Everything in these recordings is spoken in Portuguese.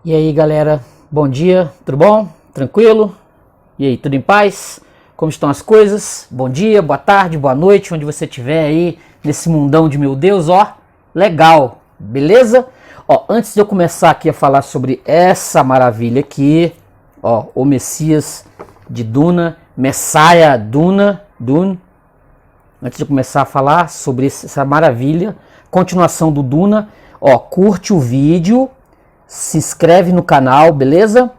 E aí galera, bom dia, tudo bom? Tranquilo? E aí, tudo em paz? Como estão as coisas? Bom dia, boa tarde, boa noite, onde você estiver aí nesse mundão de meu Deus, ó, legal, beleza? Ó, antes de eu começar aqui a falar sobre essa maravilha aqui, ó, o Messias de Duna, Messiah Dune, antes de eu começar a falar sobre essa maravilha, continuação do Duna, ó, curte o vídeo, se inscreve no canal, beleza?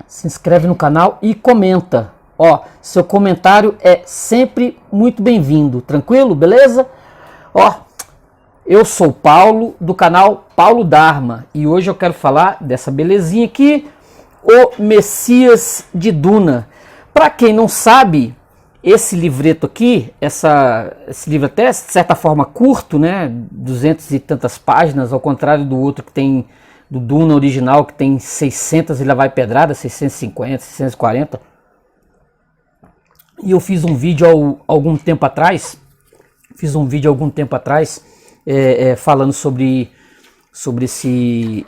Se inscreve no canal e comenta. Ó, seu comentário é sempre muito bem-vindo, tranquilo? Beleza? Ó, eu sou o Paulo do canal Paulo Dharma e hoje eu quero falar dessa belezinha aqui, o Messias de Duna. Para quem não sabe, esse livreto aqui, esse livro até de certa forma curto, né? 200 e tantas páginas, ao contrário do outro que tem do Duna original, que tem 600 e lá vai pedrada, 650, 640. E eu fiz um vídeo algum tempo atrás, falando sobre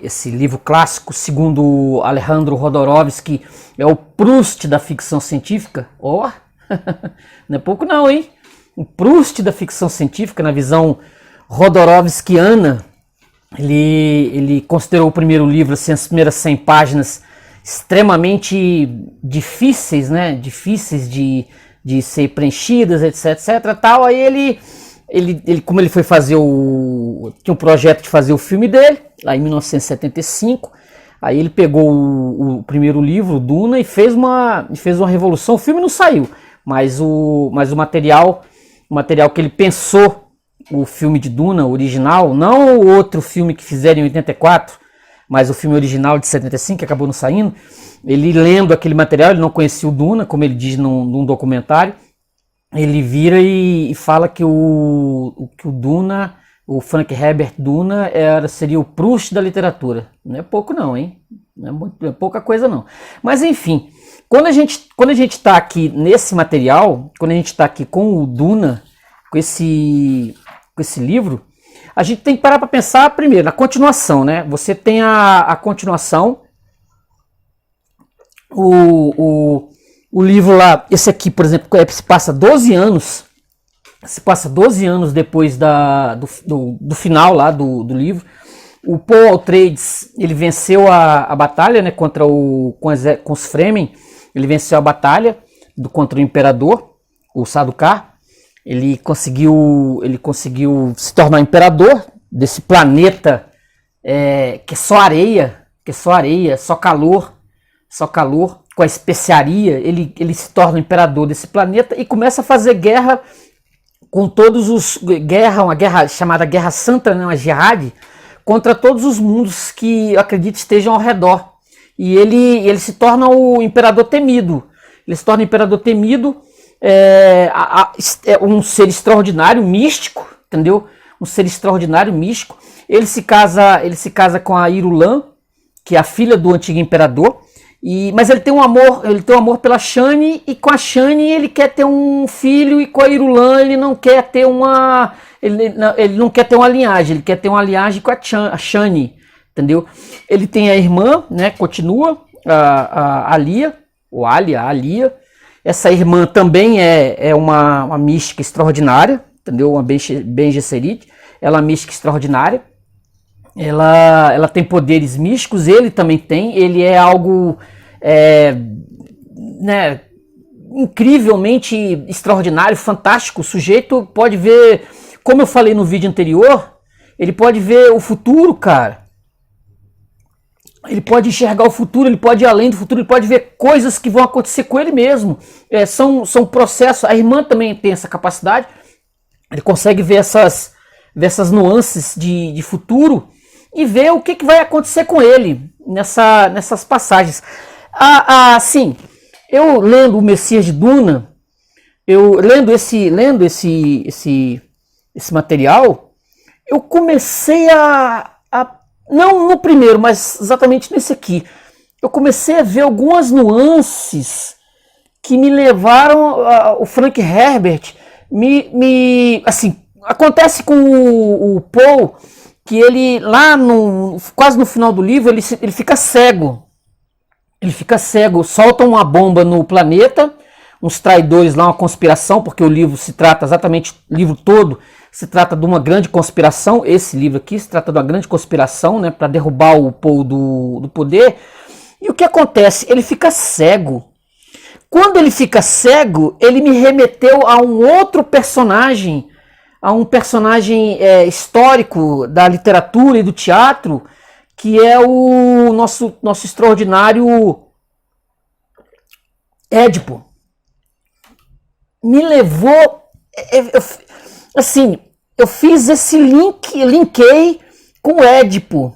esse livro clássico, segundo Alejandro Jodorowsky, é o Proust da ficção científica. Ó, não é pouco não, hein? O Proust da ficção científica, na visão Jodorowskiana. Ele considerou o primeiro livro, assim, as primeiras 100 páginas, extremamente difíceis, né? Difíceis de ser preenchidas, etc, tal. Aí como ele foi fazer tinha um projeto de fazer o filme dele, lá em 1975. Aí ele pegou o primeiro livro, o Duna, e fez uma revolução. O filme não saiu, mas o material que ele pensou, o filme de Duna original, não o outro filme que fizeram em 84, mas o filme original de 75, que acabou não saindo. Ele lendo aquele material, ele não conhecia o Duna, como ele diz num documentário. Ele vira e fala que o Duna, o Frank Herbert Duna, seria o Proust da literatura. Não é pouco não, hein? Não é pouca coisa não. Mas enfim, quando a gente está aqui nesse material, quando a gente está aqui com o Duna, com esse livro, a gente tem que parar para pensar primeiro na continuação, né? Você tem a continuação, o livro lá, esse aqui, por exemplo, se passa 12 anos depois do final lá do livro. O Paul Atreides, ele venceu a batalha, né, com os Fremen. Ele venceu a batalha contra o Imperador, o Sardaukar. Ele conseguiu se tornar imperador desse planeta que é só areia, só calor, com a especiaria. Ele se torna imperador desse planeta e começa a fazer guerra com todos uma guerra chamada Guerra Santa, né, uma jihad, contra todos os mundos que eu acredito estejam ao redor. E ele se torna o imperador temido. Um ser extraordinário, místico, entendeu? Um ser extraordinário, místico. Ele se casa com a Irulan, que é a filha do antigo imperador. Mas ele tem um amor pela Shani, e com a Shani ele quer ter um filho, e com a Irulan ele não quer ter uma linhagem, ele quer ter uma linhagem com a Shani, entendeu? Ele tem a irmã, né? Continua a Alia, ou Alia, a Alia. Essa irmã também é uma mística extraordinária, entendeu? Uma Bene Gesserit. Ela é uma mística extraordinária. Ela tem poderes místicos, ele também tem. Ele é algo né, incrivelmente extraordinário, fantástico. O sujeito pode ver, como eu falei no vídeo anterior, ele pode ver o futuro, cara. Ele pode enxergar o futuro, ele pode ir além do futuro, ele pode ver coisas que vão acontecer com ele mesmo. São processos. A irmã também tem essa capacidade. Ele consegue ver essas nuances de futuro e ver o que vai acontecer com ele nessas passagens. Sim, eu lendo o Messias de Duna, lendo esse material, eu comecei não no primeiro, mas exatamente nesse aqui, eu comecei a ver algumas nuances que me levaram o Frank Herbert assim, acontece com o Paul que ele, lá quase no final do livro, ele fica cego. Ele fica cego, soltam uma bomba no planeta, uns traidores lá, uma conspiração, porque o livro se trata exatamente, o livro todo se trata de uma grande conspiração. Esse livro aqui se trata de uma grande conspiração, né, para derrubar o Paul do poder. E o que acontece? Ele fica cego. Quando ele fica cego, ele me remeteu a um outro personagem, a um personagem histórico da literatura e do teatro, que é o nosso extraordinário Édipo. Me levou, assim, eu fiz esse linkei com o Édipo.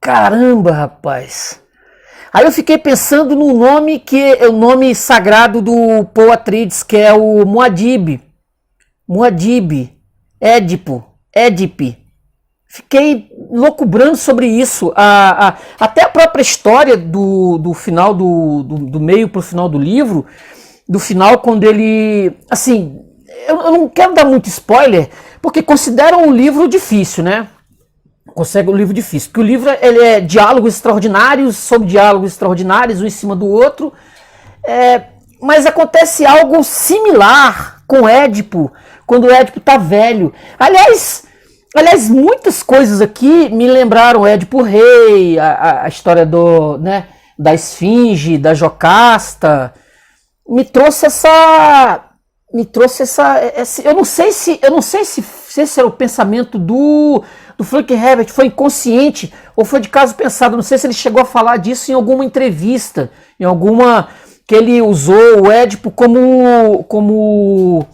Caramba, rapaz. Aí eu fiquei pensando no nome que é o nome sagrado do Paul Atreides, que é o Muad'Dib, Édipo, Édipe. Fiquei loucubrando sobre isso. Até a própria história do final, do meio para o final do livro, do final quando ele... Assim, eu não quero dar muito spoiler, porque consideram um livro difícil, né? Consegue um livro difícil, porque o livro ele é diálogos extraordinários sobre diálogos extraordinários, um em cima do outro, mas acontece algo similar com Édipo, quando o Édipo tá velho. Aliás, muitas coisas aqui me lembraram Édipo Rei, a história da Esfinge, da Jocasta, me trouxe essa, eu não sei se esse era o pensamento do Frank Herbert, foi inconsciente ou foi de caso pensado. Não sei se ele chegou a falar disso em alguma entrevista, em alguma que ele usou o Édipo como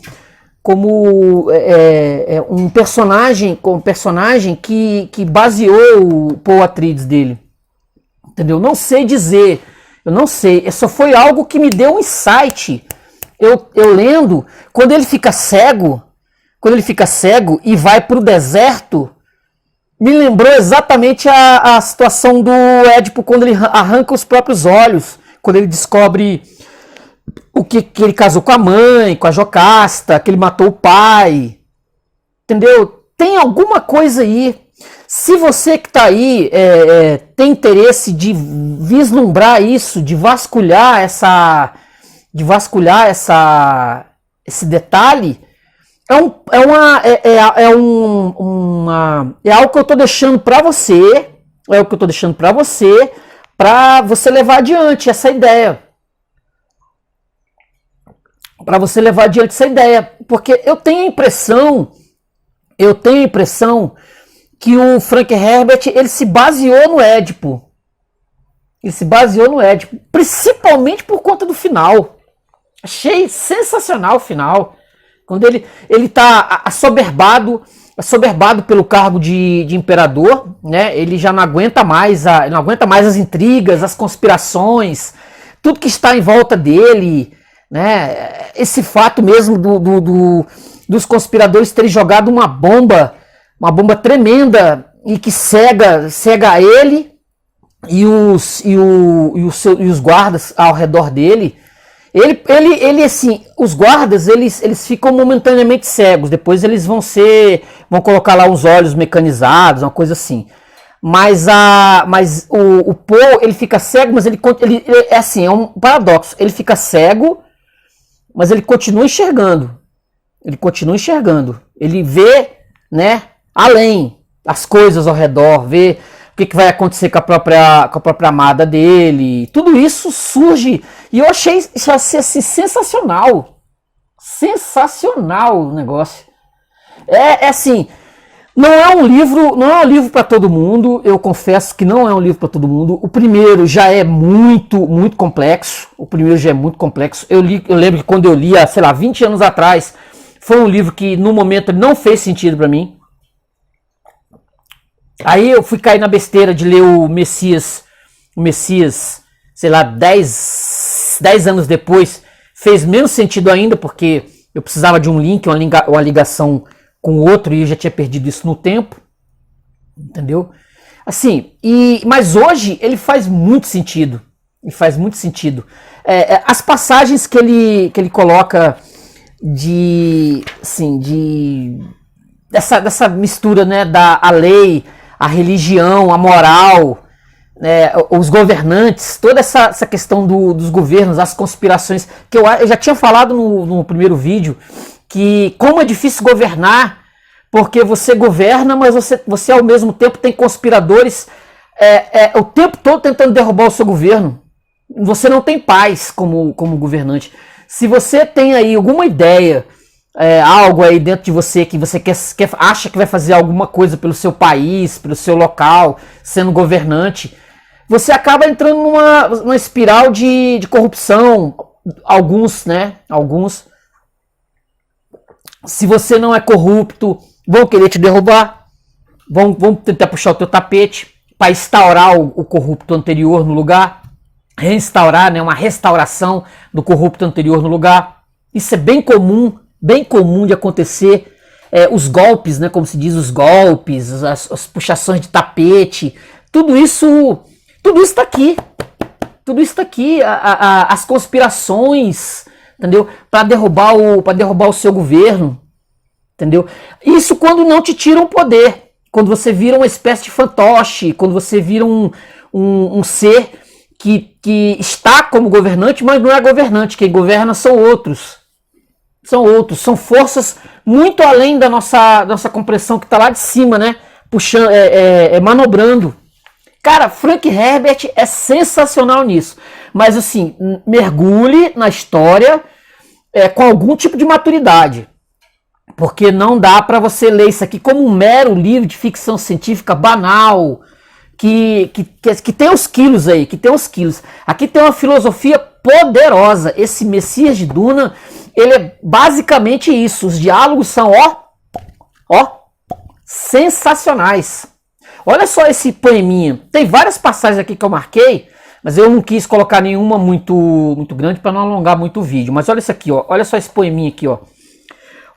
um personagem, que baseou o Paul Atreides dele. Entendeu? Não sei dizer, eu não sei. Só foi algo que me deu um insight. Eu lendo, quando ele fica cego e vai para o deserto, me lembrou exatamente a situação do Édipo quando ele arranca os próprios olhos, quando ele descobre que ele casou com a mãe, com a Jocasta, que ele matou o pai. Entendeu? Tem alguma coisa aí. Se você que está aí tem interesse de vislumbrar isso, de vasculhar esse detalhe, é algo que eu estou deixando para você, para você levar adiante essa ideia. Porque eu tenho a impressão que o Frank Herbert ele se baseou no Édipo. Principalmente por conta do final. Achei sensacional o final. Quando ele está assoberbado pelo cargo de imperador, né? Ele já não aguenta mais as intrigas, as conspirações, tudo que está em volta dele, né? Esse fato mesmo dos conspiradores terem jogado uma bomba tremenda e que cega ele e os guardas ao redor dele. Ele assim, os guardas, eles ficam momentaneamente cegos, depois eles vão colocar lá os olhos mecanizados, uma coisa assim. Mas o Paul, ele fica cego, mas ele é assim, é um paradoxo. Ele fica cego, mas ele continua enxergando. Ele vê, né, além as coisas ao redor, vê o que vai acontecer com a própria amada dele. Tudo isso surge. E eu achei isso assim, sensacional. Sensacional o negócio. Assim, não é um livro para todo mundo. Eu confesso que não é um livro para todo mundo. O primeiro já é muito, muito complexo. Eu lembro que quando eu li, sei lá, 20 anos atrás, foi um livro que no momento não fez sentido para mim. Aí eu fui cair na besteira de ler o Messias, sei lá, 10 anos depois, fez menos sentido ainda, porque eu precisava de um link, uma ligação com o outro, e eu já tinha perdido isso no tempo, entendeu? Assim, mas hoje ele faz muito sentido, as passagens que ele coloca dessa mistura, né, a lei, a religião, a moral, né, os governantes, toda essa questão dos governos, as conspirações, que eu já tinha falado no primeiro vídeo, que como é difícil governar, porque você governa, mas você ao mesmo tempo tem conspiradores o tempo todo tentando derrubar o seu governo. Você não tem paz como governante. Se você tem aí alguma ideia, algo aí dentro de você que você acha que vai fazer alguma coisa pelo seu país, pelo seu local, sendo governante, você acaba entrando numa espiral de corrupção. Alguns, né? Alguns. Se você não é corrupto, vão querer te derrubar, vão tentar puxar o teu tapete para instaurar o corrupto anterior no lugar, reinstaurar, né, uma restauração do corrupto anterior no lugar. Isso é bem comum de acontecer. Os golpes, né, como se diz, os golpes, as puxações de tapete, tudo isso está aqui. Tudo isso está aqui, as conspirações, entendeu? Para derrubar o seu governo, entendeu? Isso quando não te tiram poder, quando você vira uma espécie de fantoche, quando você vira um ser que está como governante, mas não é governante. Quem governa são outros. São forças muito além da nossa compreensão, que está lá de cima, né? Puxando, manobrando. Cara, Frank Herbert é sensacional nisso. Mas assim, mergulhe na história com algum tipo de maturidade. Porque não dá para você ler isso aqui como um mero livro de ficção científica banal, que tem os quilos aí, que tem os quilos. Aqui tem uma filosofia poderosa. Esse Messias de Duna, ele é basicamente isso. Os diálogos são, sensacionais. Olha só esse poeminha. Tem várias passagens aqui que eu marquei, mas eu não quis colocar nenhuma muito grande para não alongar muito o vídeo. Mas olha isso aqui, ó. Olha só esse poeminha aqui, ó.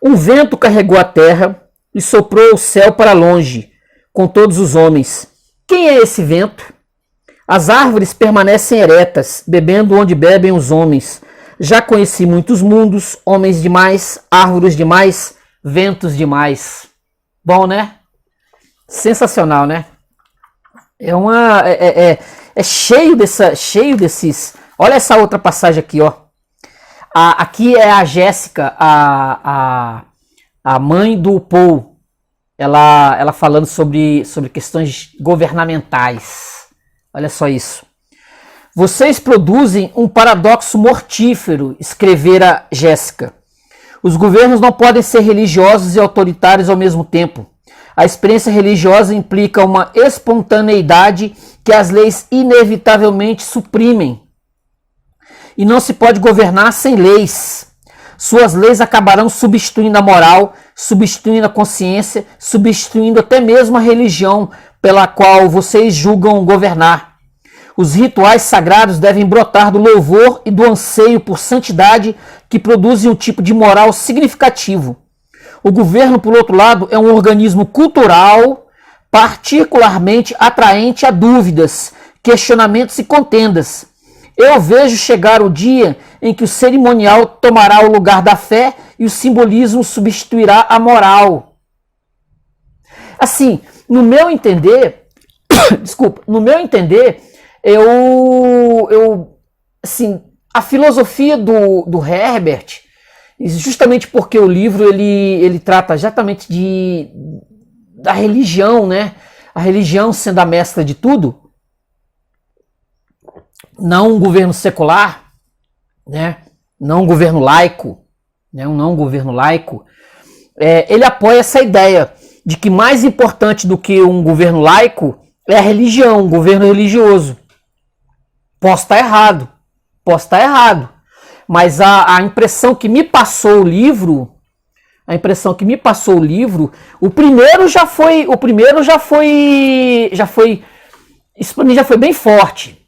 Um vento carregou a terra e soprou o céu para longe, com todos os homens. Quem é esse vento? As árvores permanecem eretas, bebendo onde bebem os homens. Já conheci muitos mundos, homens demais, árvores demais, ventos demais. Bom, né? Sensacional, né? É cheio desses. Olha essa outra passagem aqui, ó. Aqui é a Jéssica, a mãe do Paul. Ela falando sobre questões governamentais. Olha só isso. Vocês produzem um paradoxo mortífero, escrevera Jéssica. Os governos não podem ser religiosos e autoritários ao mesmo tempo. A experiência religiosa implica uma espontaneidade que as leis inevitavelmente suprimem. E não se pode governar sem leis. Suas leis acabarão substituindo a moral, substituindo a consciência, substituindo até mesmo a religião pela qual vocês julgam governar. Os rituais sagrados devem brotar do louvor e do anseio por santidade que produzem um tipo de moral significativo. O governo, por outro lado, é um organismo cultural particularmente atraente a dúvidas, questionamentos e contendas. Eu vejo chegar o dia em que o cerimonial tomará o lugar da fé e o simbolismo substituirá a moral. Assim, no meu entender, assim, a filosofia do Herbert, justamente porque o livro ele trata exatamente da religião, né? A religião sendo a mestra de tudo, não um governo secular, né? Não um governo laico, né? Não um governo laico. Ele apoia essa ideia de que mais importante do que um governo laico é a religião, um governo religioso. Posso estar errado, mas a impressão que me passou o livro, o primeiro já foi, isso para mim já foi bem forte.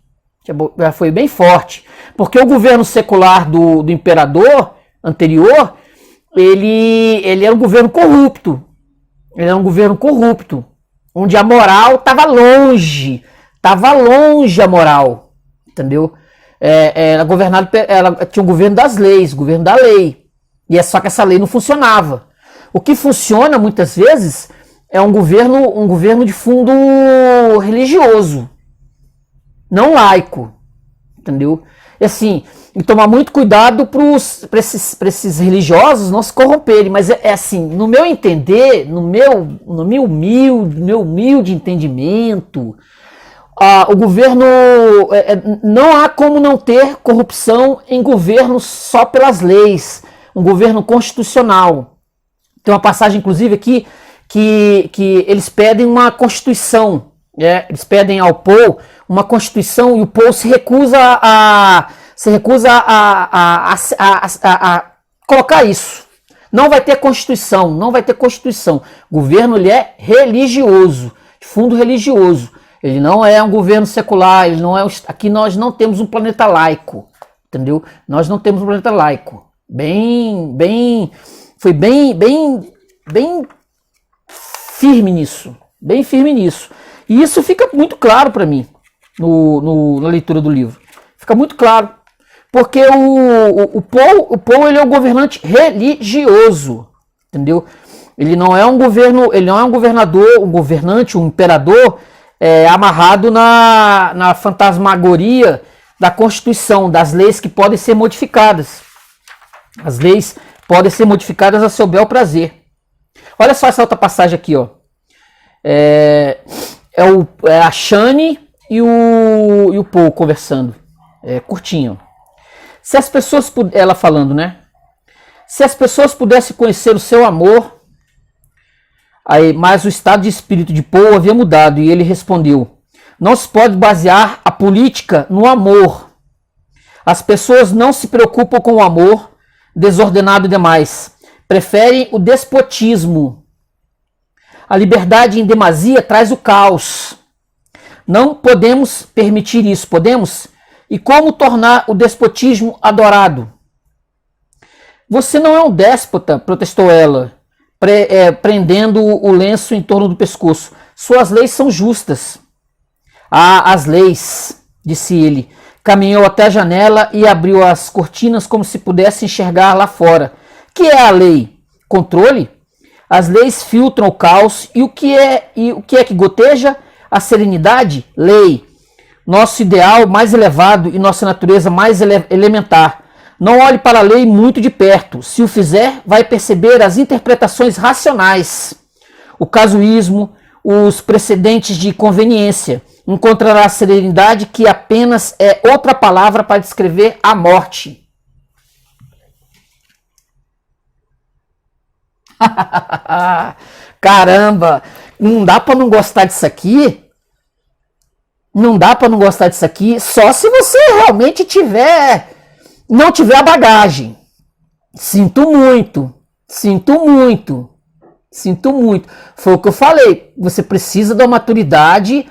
Já foi bem forte, porque o governo secular do imperador anterior, ele era um governo corrupto. Ele era um governo corrupto, onde a moral estava longe a moral, entendeu? Ela tinha um governo das leis, governo da lei, e é só que essa lei não funcionava. O que funciona muitas vezes é um governo de fundo religioso, não laico, entendeu? E assim, e tomar muito cuidado para esses religiosos não se corromperem, mas é assim, no meu entender, no meu humilde entendimento, o governo, não há como não ter corrupção em governo só pelas leis, um governo constitucional. Tem uma passagem, inclusive, aqui que eles pedem uma constituição, né? Eles pedem ao Paul uma constituição e o Paul se recusa a colocar isso. Não vai ter constituição, não vai ter constituição. O governo ele é religioso, de fundo religioso. Ele não é um governo secular, ele não é. Aqui nós não temos um planeta laico, entendeu? Nós não temos um planeta laico. Foi bem firme nisso, bem firme nisso. E isso fica muito claro para mim na leitura do livro. Fica muito claro, porque o Paul ele é um governante religioso, entendeu? Ele não é um governador, um governante, um imperador amarrado na fantasmagoria da Constituição, das leis que podem ser modificadas. As leis podem ser modificadas a seu bel prazer. Olha só essa outra passagem aqui, ó. É a Shani e o Paul conversando. Curtinho. Se as pessoas, ela falando, né? Se as pessoas pudessem conhecer o seu amor, mas o estado de espírito de Paul havia mudado e ele respondeu: não se pode basear a política no amor. As pessoas não se preocupam com o amor desordenado demais. Preferem o despotismo. A liberdade em demasia traz o caos. Não podemos permitir isso, podemos? E como tornar o despotismo adorado? Você não é um déspota, protestou ela, prendendo o lenço em torno do pescoço. Suas leis são justas. Ah, as leis, disse ele. Caminhou até a janela e abriu as cortinas como se pudesse enxergar lá fora. Que é a lei? Controle? As leis filtram o caos e o que é que goteja? A serenidade? Lei. Nosso ideal mais elevado e nossa natureza mais elementar. Não olhe para a lei muito de perto. Se o fizer, vai perceber as interpretações racionais, o casuísmo, os precedentes de conveniência. Encontrará a serenidade que apenas é outra palavra para descrever a morte. Caramba, não dá para não gostar disso aqui? Não dá para não gostar disso aqui, só se você realmente não tiver a bagagem. Sinto muito. Foi o que eu falei. Você precisa da maturidade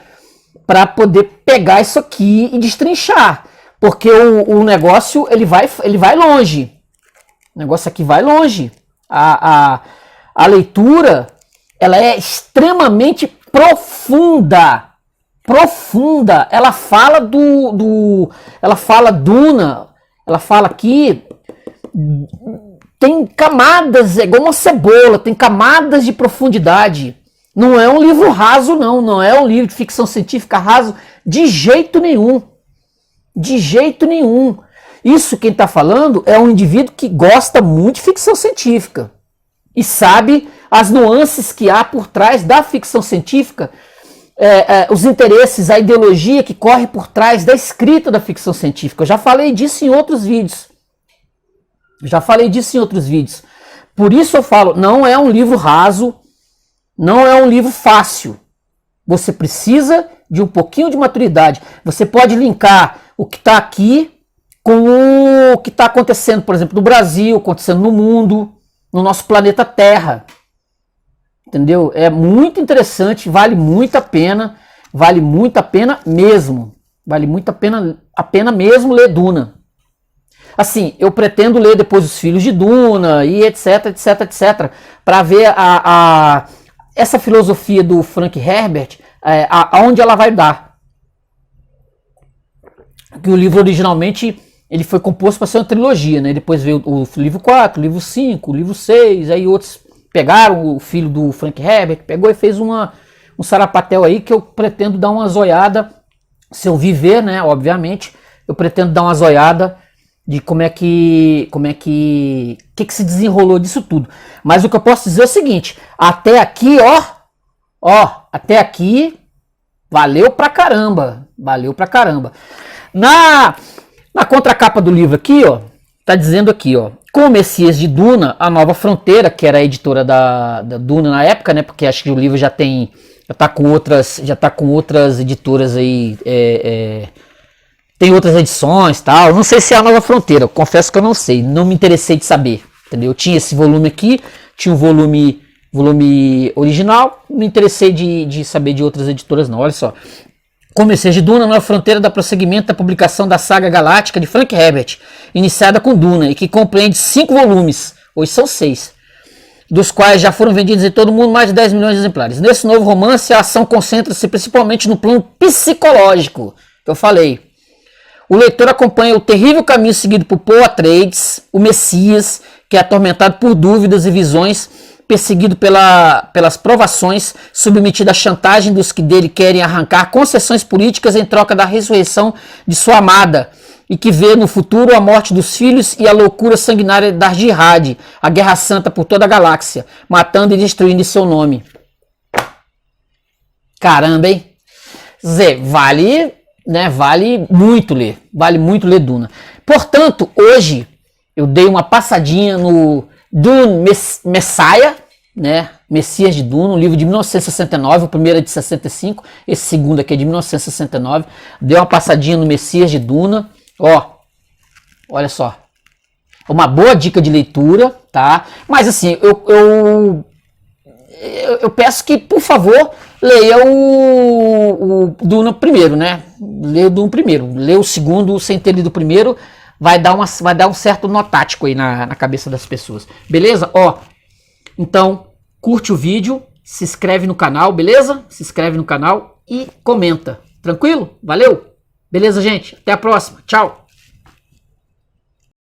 para poder pegar isso aqui e destrinchar, porque o negócio ele vai longe. O negócio aqui vai longe. A leitura ela é extremamente profunda. Ela fala ela fala Duna, ela fala aqui, tem camadas, é igual uma cebola, tem camadas de profundidade. Não é um livro raso, não é um livro de ficção científica raso de jeito nenhum. De jeito nenhum. Isso quem está falando é um indivíduo que gosta muito de ficção científica e sabe as nuances que há por trás da ficção científica, os interesses, a ideologia que corre por trás da escrita da ficção científica. Eu já falei disso em outros vídeos. Por isso eu falo, não é um livro raso, não é um livro fácil. Você precisa de um pouquinho de maturidade. Você pode linkar o que está aqui com o que está acontecendo, por exemplo, no Brasil, acontecendo no mundo, no nosso planeta Terra. Entendeu? É muito interessante, vale muito a pena mesmo. Vale muito a pena mesmo ler Duna. Assim, eu pretendo ler depois Os Filhos de Duna e etc, para ver essa filosofia do Frank Herbert, aonde ela vai dar. Que o livro originalmente ele foi composto para ser uma trilogia, né? Depois veio o livro 4, o livro 5, o livro 6, aí outros pegaram o filho do Frank Herbert, pegou e fez um sarapatel aí que eu pretendo dar uma zoiada, se eu viver, né, obviamente, eu pretendo dar uma zoiada de como é que se desenrolou disso tudo. Mas o que eu posso dizer é o seguinte, até aqui, até aqui, valeu pra caramba, Na contracapa do livro aqui, tá dizendo aqui, com o Messias de Duna, a Nova Fronteira, que era a editora da Duna na época, né, porque acho que o livro já tá com outras editoras aí, tem outras edições, tal. Não sei se é a Nova Fronteira, eu confesso que eu não sei, não me interessei de saber, entendeu? Eu tinha esse volume aqui, tinha um volume original, não me interessei de saber de outras editoras não, olha só. Com o Messias de Duna, Nova Fronteira dá prosseguimento da publicação da saga galáctica de Frank Herbert, iniciada com Duna, e que compreende 5 volumes, hoje são 6, dos quais já foram vendidos em todo o mundo mais de 10 milhões de exemplares. Nesse novo romance, a ação concentra-se principalmente no plano psicológico, que eu falei. O leitor acompanha o terrível caminho seguido por Paul Atreides, o Messias, que é atormentado por dúvidas e visões, perseguido pelas provações, submetido à chantagem dos que dele querem arrancar concessões políticas em troca da ressurreição de sua amada, e que vê no futuro a morte dos filhos e a loucura sanguinária da Jihad, a guerra santa por toda a galáxia, matando e destruindo em seu nome. Caramba, hein? Zé, vale muito ler Duna. Portanto, hoje eu dei uma passadinha no Dune Messiah, né? Messias de Duna, um livro de 1969, o primeiro é de 65, esse segundo aqui é de 1969. Dei uma passadinha no Messias de Duna, olha só, uma boa dica de leitura, tá? Mas assim, eu peço que, por favor, leia o Duna primeiro, né? Leia o Duna primeiro. Leia o segundo sem ter lido o primeiro. Vai dar um certo nó tático aí na cabeça das pessoas. Beleza? Então, curte o vídeo, se inscreve no canal, beleza? Se inscreve no canal e comenta. Tranquilo? Valeu? Beleza, gente? Até a próxima. Tchau!